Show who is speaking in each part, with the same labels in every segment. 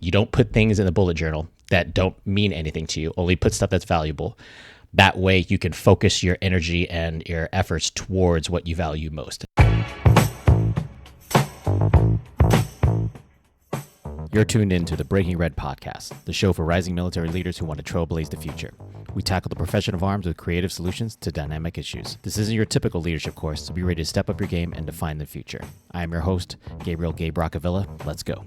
Speaker 1: You don't put things in the bullet journal that don't mean anything to you. Only put stuff that's valuable. That way you can focus your energy and your efforts towards what you value most. You're tuned in to the Breaking Red podcast, the show for rising military leaders who want to trailblaze the future. We tackle the profession of arms with creative solutions to dynamic issues. This isn't your typical leadership course, so be ready to step up your game and define the future. I am your host, Gabriel Gabe Roccavilla. Let's go.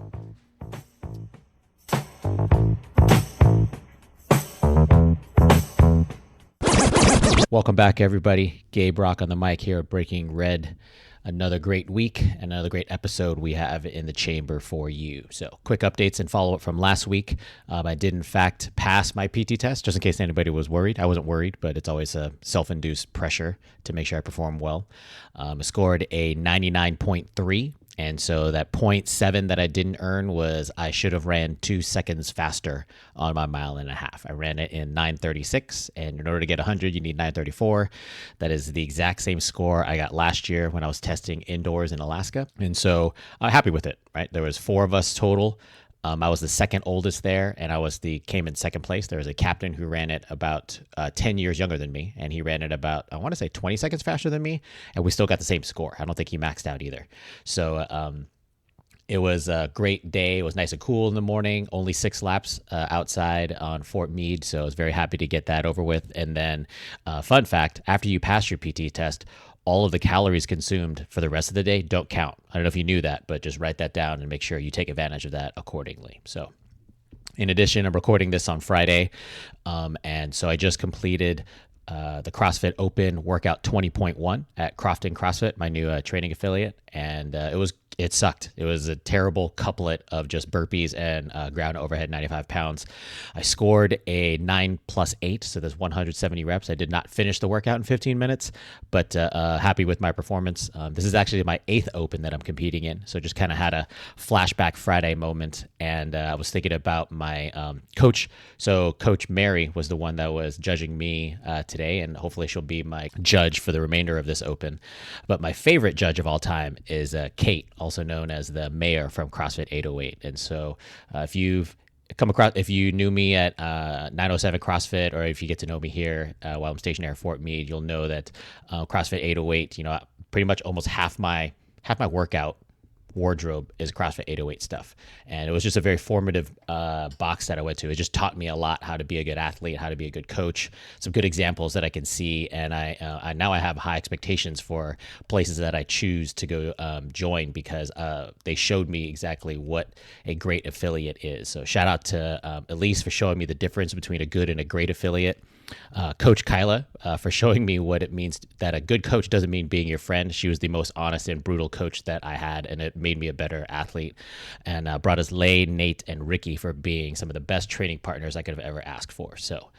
Speaker 1: Welcome back, everybody. Gabe Rock on the mic here at Breaking Red. Another great week, another great episode we have in the chamber for you. So quick updates and follow-up from last week. I did, in fact, pass my PT test, just in case anybody was worried. I wasn't worried, but it's always a self-induced pressure to make sure I perform well. I scored a 99.3. And so that 0.7 that I didn't earn was I should have ran 2 seconds faster on my mile and a half. I ran it in 9:36, and in order to get 100, you need 9:34. That is the exact same score I got last year when I was testing indoors in Alaska. And so I'm happy with it, right? There was 4 of us total. I was the second oldest there, and came in second place. There was a captain who ran it about 10 years younger than me, and he ran it about, I want to say 20 seconds faster than me, and we still got the same score. I don't think he maxed out either. So it was a great day. It was nice and cool in the morning, only 6 laps outside on Fort Meade, so I was very happy to get that over with. And then, fun fact, after you pass your PT test, all of the calories consumed for the rest of the day don't count. I don't know if you knew that, but just write that down and make sure you take advantage of that accordingly. So in addition, I'm recording this on Friday. And so I just completed the CrossFit Open Workout 20.1 at Crofton CrossFit, my new training affiliate. And it sucked. It was a terrible couplet of just burpees and ground overhead 95 pounds. I scored a 9+8, so there's 170 reps. I did not finish the workout in 15 minutes, but happy with my performance. This is actually my 8th Open that I'm competing in, so just kind of had a flashback Friday moment, and I was thinking about my coach. So Coach Mary was the one that was judging me today, and hopefully she'll be my judge for the remainder of this Open. But my favorite judge of all time is Kate, also known as the mayor from CrossFit 808. And so if you knew me at 907 CrossFit, or if you get to know me here while I'm stationed at Fort Meade, you'll know that CrossFit 808, pretty much almost half my workout wardrobe is CrossFit 808 stuff. And it was just a very formative box that I went to. It just taught me a lot how to be a good athlete, how to be a good coach, some good examples that I can see. And I now have high expectations for places that I choose to go join, because they showed me exactly what a great affiliate is. So shout out to Elise for showing me the difference between a good and a great affiliate. Coach Kyla for showing me what it means that a good coach doesn't mean being your friend. She was the most honest and brutal coach that I had, and it made me a better athlete. And brought us Lay, Nate, and Ricky for being some of the best training partners I could have ever asked for. So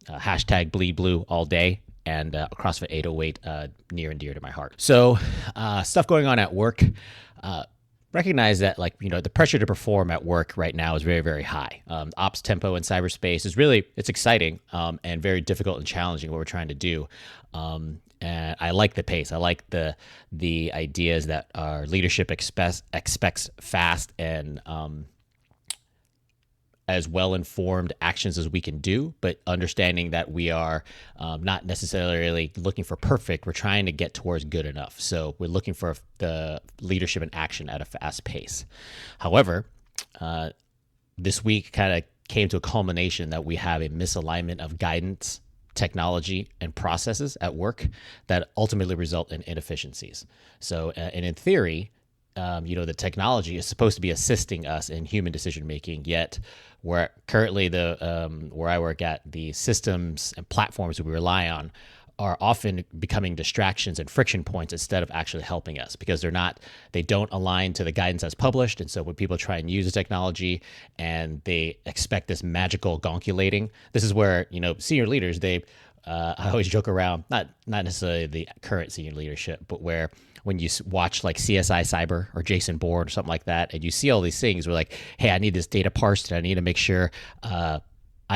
Speaker 1: hashtag bleed blue all day, and CrossFit 808 near and dear to my heart. So stuff going on at work. Recognize that, the pressure to perform at work right now is very, very high. Ops tempo in cyberspace is it's exciting and very difficult and challenging what we're trying to do. And I like the pace. I like the ideas that our leadership expects fast and as well-informed actions as we can do, but understanding that we are not necessarily looking for perfect. We're trying to get towards good enough. So we're looking for the leadership in action at a fast pace. However, this week kind of came to a culmination that we have a misalignment of guidance, technology, and processes at work that ultimately result in inefficiencies. So, and in theory, the technology is supposed to be assisting us in human decision making, yet where currently where I work at, the systems and platforms that we rely on are often becoming distractions and friction points instead of actually helping us, because they don't align to the guidance that's published. And so when people try and use the technology and they expect this magical gonculating, this is where, senior leaders, I always joke around, not necessarily the current senior leadership, but where when you watch like CSI Cyber or Jason Bourne or something like that, and you see all these things, we're like, hey, I need this data parsed, and I need to make sure I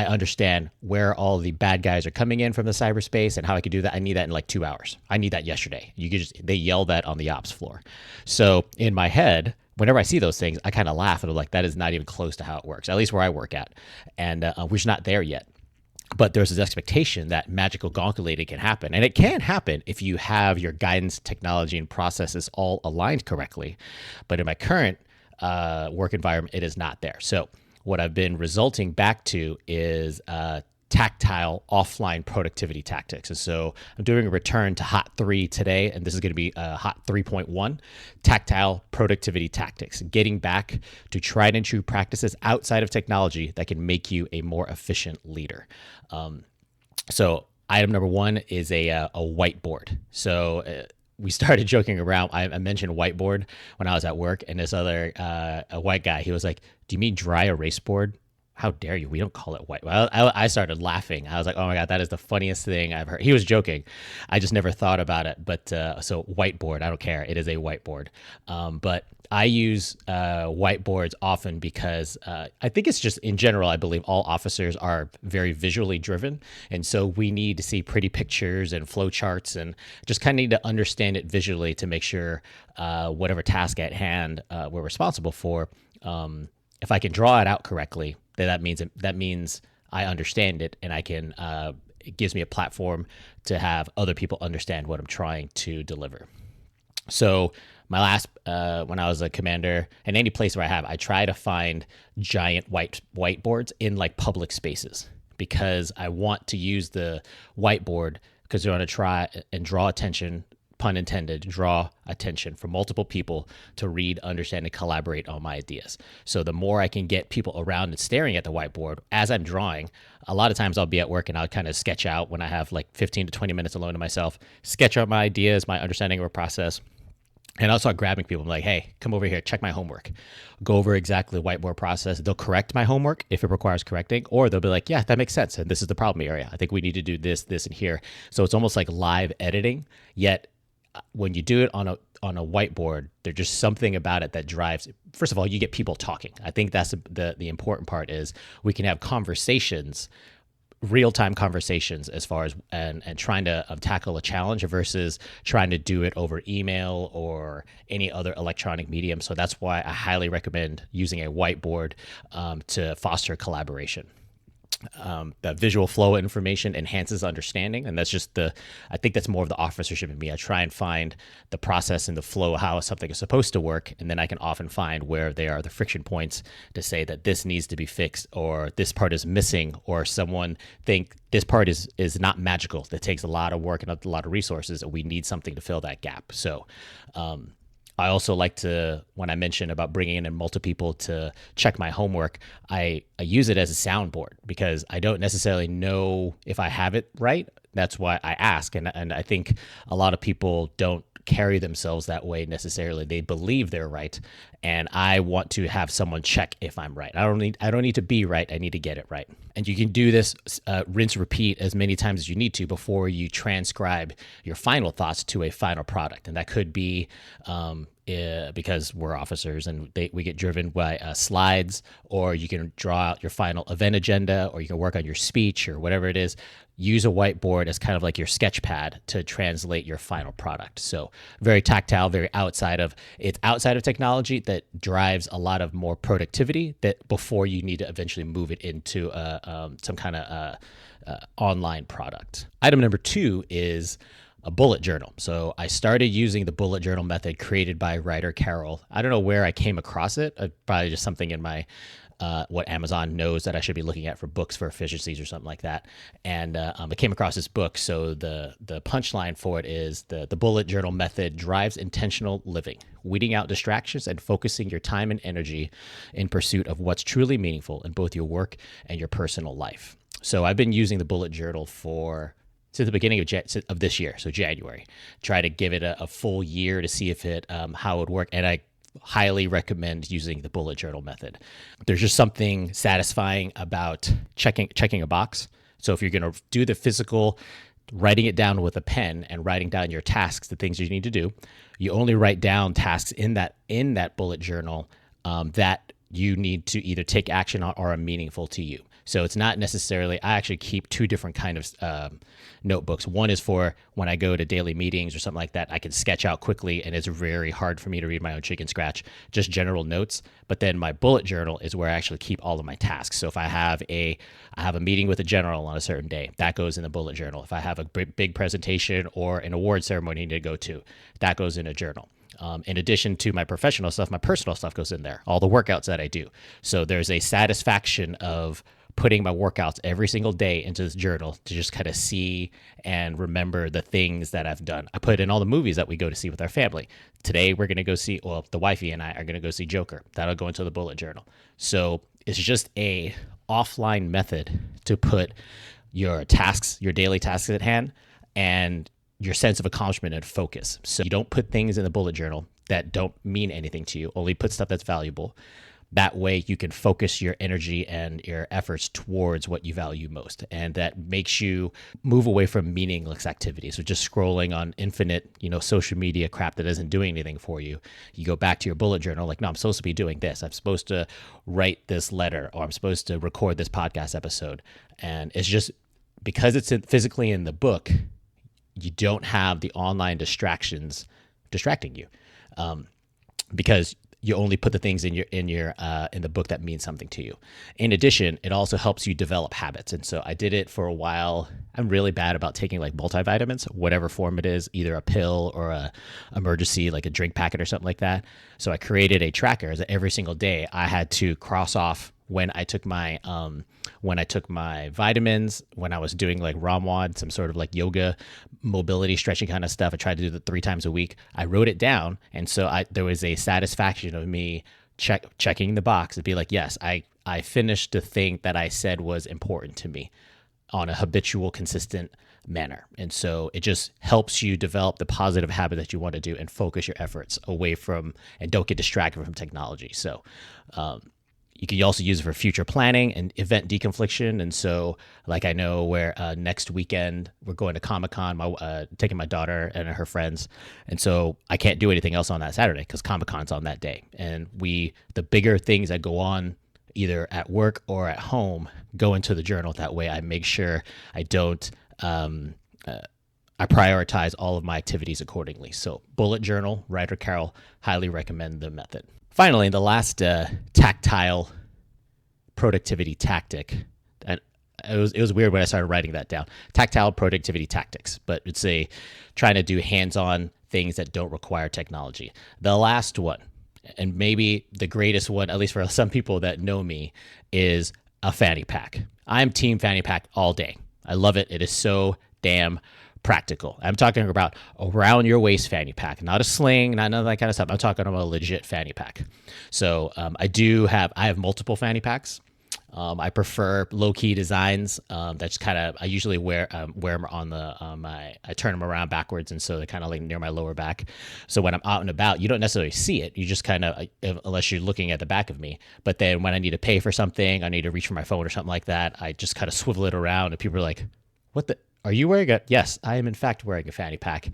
Speaker 1: understand where all the bad guys are coming in from the cyberspace and how I could do that. I need that in like 2 hours. I need that yesterday. They yell that on the ops floor. So in my head, whenever I see those things, I kind of laugh and I'm like, that is not even close to how it works, at least where I work at. And we're just not there yet. But there's this expectation that magical calculating can happen. And it can happen if you have your guidance, technology, and processes all aligned correctly. But in my current work environment, it is not there. So what I've been resulting back to is tactile offline productivity tactics. And so I'm doing a return to Hot 3 today, and this is going to be Hot 3.1, tactile productivity tactics, getting back to tried and true practices outside of technology that can make you a more efficient leader. So item number one is a whiteboard. So we started joking around. I mentioned whiteboard when I was at work, and this other a white guy, he was like, "Do you mean dry erase board? How dare you? We don't call it white." Well, I started laughing. I was like, "Oh my God, that is the funniest thing I've heard." He was joking. I just never thought about it. But so whiteboard, I don't care. It is a whiteboard. But I use whiteboards often because I think it's just in general, I believe all officers are very visually driven. And so we need to see pretty pictures and flow charts and just kind of need to understand it visually to make sure whatever task at hand we're responsible for, if I can draw it out correctly, that means I understand it, and I can. It gives me a platform to have other people understand what I'm trying to deliver. So my last, when I was a commander, in any place where I try to find giant whiteboards in like public spaces, because I want to use the whiteboard because I want to try and draw attention, pun intended, draw attention from multiple people to read, understand, and collaborate on my ideas. So the more I can get people around and staring at the whiteboard as I'm drawing, a lot of times I'll be at work and I'll kind of sketch out when I have like 15 to 20 minutes alone to myself, sketch out my ideas, my understanding of a process. And I'll start grabbing people. I'm like, "Hey, come over here, check my homework." Go over exactly the whiteboard process. They'll correct my homework if it requires correcting, or they'll be like, "Yeah, that makes sense. And this is the problem area. I think we need to do this, this, and here." So it's almost like live editing, yet when you do it on a whiteboard, there's just something about it that drives. First of all, you get people talking. I think that's the important part is we can have conversations, real-time conversations as far as and trying to tackle a challenge versus trying to do it over email or any other electronic medium. So that's why I highly recommend using a whiteboard to foster collaboration. The visual flow of information enhances understanding. And that's just I think that's more of the officership in me. I try and find the process and the flow, how something is supposed to work. And then I can often find where there are the friction points to say that this needs to be fixed, or this part is missing, or someone think this part is not magical. That takes a lot of work and a lot of resources, and we need something to fill that gap. So, I also like to, when I mentioned about bringing in multiple people to check my homework, I use it as a soundboard because I don't necessarily know if I have it right. That's why I ask. And I think a lot of people don't carry themselves that way necessarily. They believe they're right. And I want to have someone check if I'm right. I don't need to be right. I need to get it right. And you can do this, rinse, repeat as many times as you need to before you transcribe your final thoughts to a final product. And that could be because we're officers and we get driven by slides, or you can draw out your final event agenda, or you can work on your speech or whatever it is. Use a whiteboard as kind of like your sketch pad to translate your final product. So very tactile, very outside of technology that drives a lot of more productivity that before you need to eventually move it into some kind of online product. Item number 2 is a bullet journal. So I started using the bullet journal method created by writer Carol. I don't know where I came across it. Probably just something in my what Amazon knows that I should be looking at for books for efficiencies or something like that. And I came across this book. So the punchline for it is the bullet journal method drives intentional living, weeding out distractions and focusing your time and energy in pursuit of what's truly meaningful in both your work and your personal life. So I've been using the bullet journal since the beginning of this year, so January. Try to give it a full year to see if how it would work. And I highly recommend using the bullet journal method. There's just something satisfying about checking a box. So if you're going to do the physical, writing it down with a pen and writing down your tasks, the things you need to do, you only write down tasks in that bullet journal that you need to either take action on or are meaningful to you. So it's not necessarily, I actually keep two different kind of notebooks. One is for when I go to daily meetings or something like that, I can sketch out quickly and it's very hard for me to read my own chicken scratch, just general notes. But then my bullet journal is where I actually keep all of my tasks. So if I have a meeting with a general on a certain day, that goes in the bullet journal. If I have a big presentation or an award ceremony to go to, that goes in a journal. In addition to my professional stuff, my personal stuff goes in there, all the workouts that I do. So there's a satisfaction of putting my workouts every single day into this journal to just kind of see and remember the things that I've done. I put in all the movies that we go to see with our family. Today, we're going to go see, well, the wifey and I are going to go see Joker. That'll go into the bullet journal. So it's just a offline method to put your tasks, your daily tasks at hand, and your sense of accomplishment and focus. So you don't put things in the bullet journal that don't mean anything to you, only put stuff that's valuable. That way you can focus your energy and your efforts towards what you value most. And that makes you move away from meaningless activities. So just scrolling on infinite, social media crap that isn't doing anything for you. You go back to your bullet journal, like, no, I'm supposed to be doing this. I'm supposed to write this letter, or I'm supposed to record this podcast episode. And it's just because it's physically in the book, you don't have the online distractions distracting you, because you only put the things in the book that mean something to you. In addition, it also helps you develop habits. And so I did it for a while. I'm really bad about taking like multivitamins, whatever form it is, either a pill or a emergency, like a drink packet or something like that. So I created a tracker that every single day I had to cross off when I took my vitamins, when I was doing like Ramwad, some sort of like yoga, mobility, stretching kind of stuff. I tried to do it 3 times a week. I wrote it down, and so there was a satisfaction of me checking the box and be like, yes, I finished the thing that I said was important to me on a habitual, consistent manner. And so it just helps you develop the positive habit that you want to do and focus your efforts away from, and don't get distracted from technology. So, you can also use it for future planning and event deconfliction. And so, like, I know where next weekend we're going to Comic-Con, taking my daughter and her friends. And so I can't do anything else on that Saturday because Comic-Con's on that day. And the bigger things that go on either at work or at home go into the journal. That way I make sure I don't, I prioritize all of my activities accordingly. So bullet journal, Ryder Carroll, highly recommend the method. Finally, the last tactile productivity tactic, and it was weird when I started writing that down. Tactile productivity tactics, but it's trying to do hands-on things that don't require technology. The last one, and maybe the greatest one, at least for some people that know me, is a Fanny Pack. I'm team Fanny Pack all day. I love it. It is so damn practical. I'm talking about around your waist fanny pack, not a sling, not none of that kind of stuff. I'm talking about a legit fanny pack. So I have multiple fanny packs. I prefer low-key designs. That's kind of, I usually wear them on I turn them around backwards, and so they're kind of like near my lower back. So when I'm out and about, you don't necessarily see it. You just kind of, unless you're looking at the back of me. But then when I need to pay for something, I need to reach for my phone or something like that, I just kind of swivel it around, and people are like, "What the? Are you wearing a?" Yes, I am in fact wearing a fanny pack.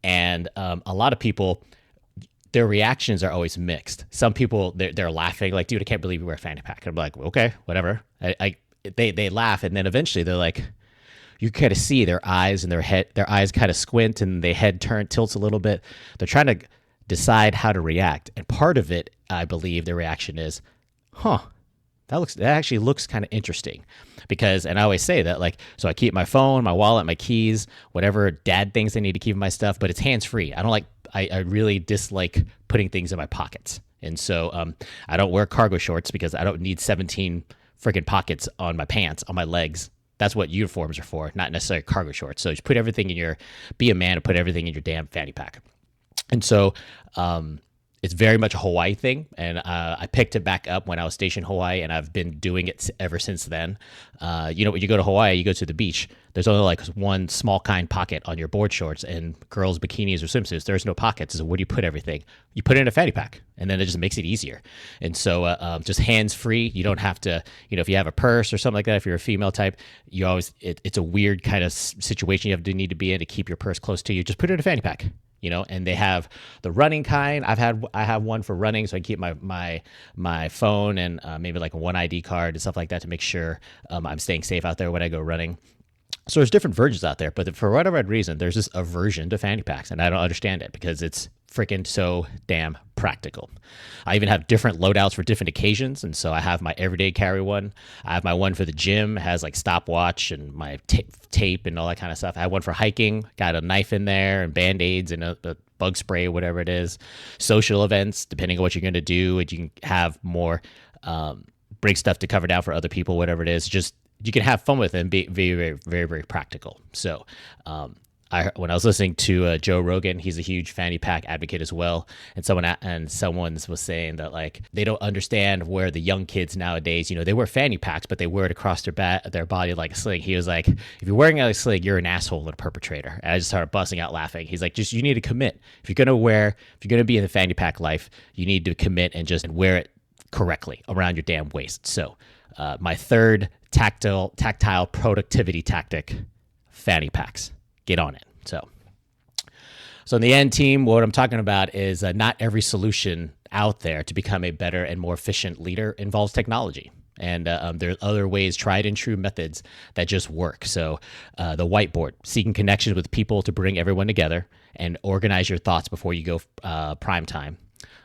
Speaker 1: And a lot of people, their reactions are always mixed. Some people, they're laughing like, "Dude, I can't believe you wear a fanny pack." And I'm like, okay, whatever. They laugh, and then eventually they're like, you kind of see their eyes and their eyes kind of squint, and their head tilts a little bit. They're trying to decide how to react. And part of it, I believe, their reaction is, that actually looks kind of interesting. Because, and I always say that, like, so I keep my phone, my wallet, my keys, whatever dad thinks I need to keep in my stuff, but it's hands-free. I really dislike putting things in my pockets. And so I don't wear cargo shorts because I don't need 17 freaking pockets on my pants, on my legs. That's what uniforms are for, not necessarily cargo shorts. So just be a man and put everything in your damn fanny pack. And so, it's very much a Hawaii thing, and I picked it back up when I was stationed in Hawaii, and I've been doing it ever since then. When you go to Hawaii, you go to the beach, there's only like one small kind pocket on your board shorts, and girls' bikinis or swimsuits, there's no pockets. So where do you put everything? You put it in a fanny pack, and then it just makes it easier. And so just hands-free, you don't have to, if you have a purse or something like that, if you're a female type, it's a weird kind of situation you need to be in to keep your purse close to you. Just put it in a fanny pack. and they have the running kind. I have one for running, so I keep my phone and maybe like one ID card and stuff like that to make sure I'm staying safe out there when I go running. So there's different versions out there, but for whatever reason, there's this aversion to Fanny Packs, and I don't understand it because it's freaking so damn practical. I even have different loadouts for different occasions, and so I have my everyday carry one. I have my one for the gym, it has like stopwatch and my tape and all that kind of stuff. I have one for hiking, got a knife in there and Band-Aids and a bug spray, whatever it is. Social events, depending on what you're going to do, and you can have more bring stuff to cover down for other people, whatever it is. Just you can have fun with it and be very, very, very, very practical. So when I was listening to Joe Rogan, he's a huge Fanny Pack advocate as well. And someone was saying that like they don't understand where the young kids nowadays, they wear Fanny Packs, but they wear it across their body like a sling. He was like, if you're wearing it like a sling, you're an asshole and a perpetrator. And I just started busting out laughing. He's like, you need to commit. If you're gonna be in the Fanny Pack life, you need to commit and just wear it correctly around your damn waist. So my third tactile productivity tactic, Fanny Packs. Get on it. So in the end, team, what I'm talking about is not every solution out there to become a better and more efficient leader involves technology. And there's other ways, tried and true methods that just work. So the whiteboard, seeking connections with people to bring everyone together and organize your thoughts before you go prime time.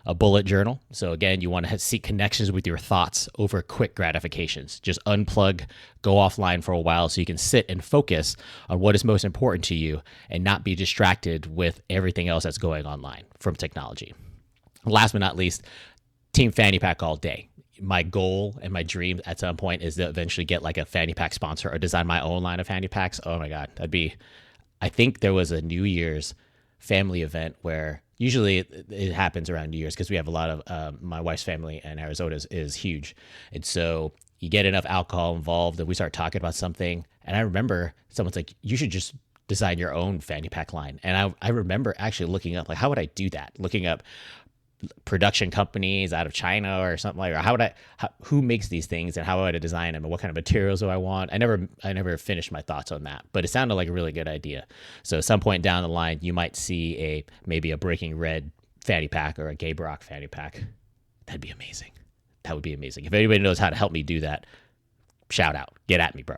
Speaker 1: A bullet journal. So again, you want to seek connections with your thoughts over quick gratifications. Just unplug, go offline for a while so you can sit and focus on what is most important to you and not be distracted with everything else that's going online from technology. Last but not least, Team Fanny Pack all day. My goal and my dream at some point is to eventually get like a Fanny Pack sponsor or design my own line of Fanny Packs. Oh my God, I think there was a New Year's family event where usually it happens around New Year's because we have a lot of my wife's family in Arizona is huge. And so you get enough alcohol involved and we start talking about something. And I remember someone's like, you should just design your own Fanny Pack line. And I remember actually looking up, like, how would I do that? Looking up production companies out of China or something like that. Who makes these things and how would I design them and what kind of materials do I want? I never finished my thoughts on that, but it sounded like a really good idea. So at some point down the line, you might see maybe a Breaking Red Fanny Pack or a Gay Brock Fanny Pack. That'd be amazing. That would be amazing. If anybody knows how to help me do that, shout out, get at me, bro.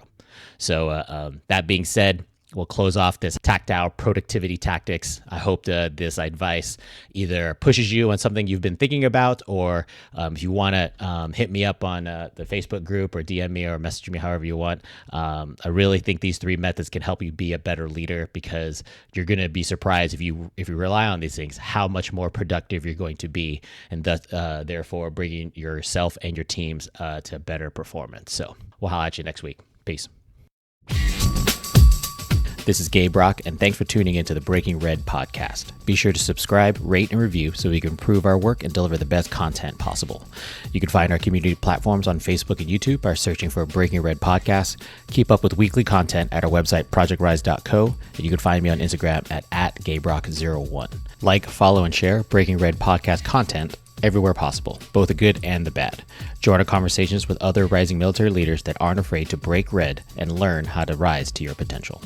Speaker 1: So that being said, we'll close off this tactile productivity tactics. I hope this advice either pushes you on something you've been thinking about, or if you want to hit me up on the Facebook group or DM me or message me however you want. I really think these three methods can help you be a better leader, because you're going to be surprised if you rely on these things, how much more productive you're going to be, and thus, therefore bringing yourself and your teams to better performance. So we'll holla at you next week. Peace. This is Gabe Brock, and thanks for tuning into the Breaking Red podcast. Be sure to subscribe, rate, and review so we can improve our work and deliver the best content possible. You can find our community platforms on Facebook and YouTube by searching for Breaking Red Podcast. Keep up with weekly content at our website, projectrise.co, and you can find me on Instagram at GabeBrock01. Like, follow, and share Breaking Red podcast content everywhere possible, both the good and the bad. Join our conversations with other rising military leaders that aren't afraid to break red and learn how to rise to your potential.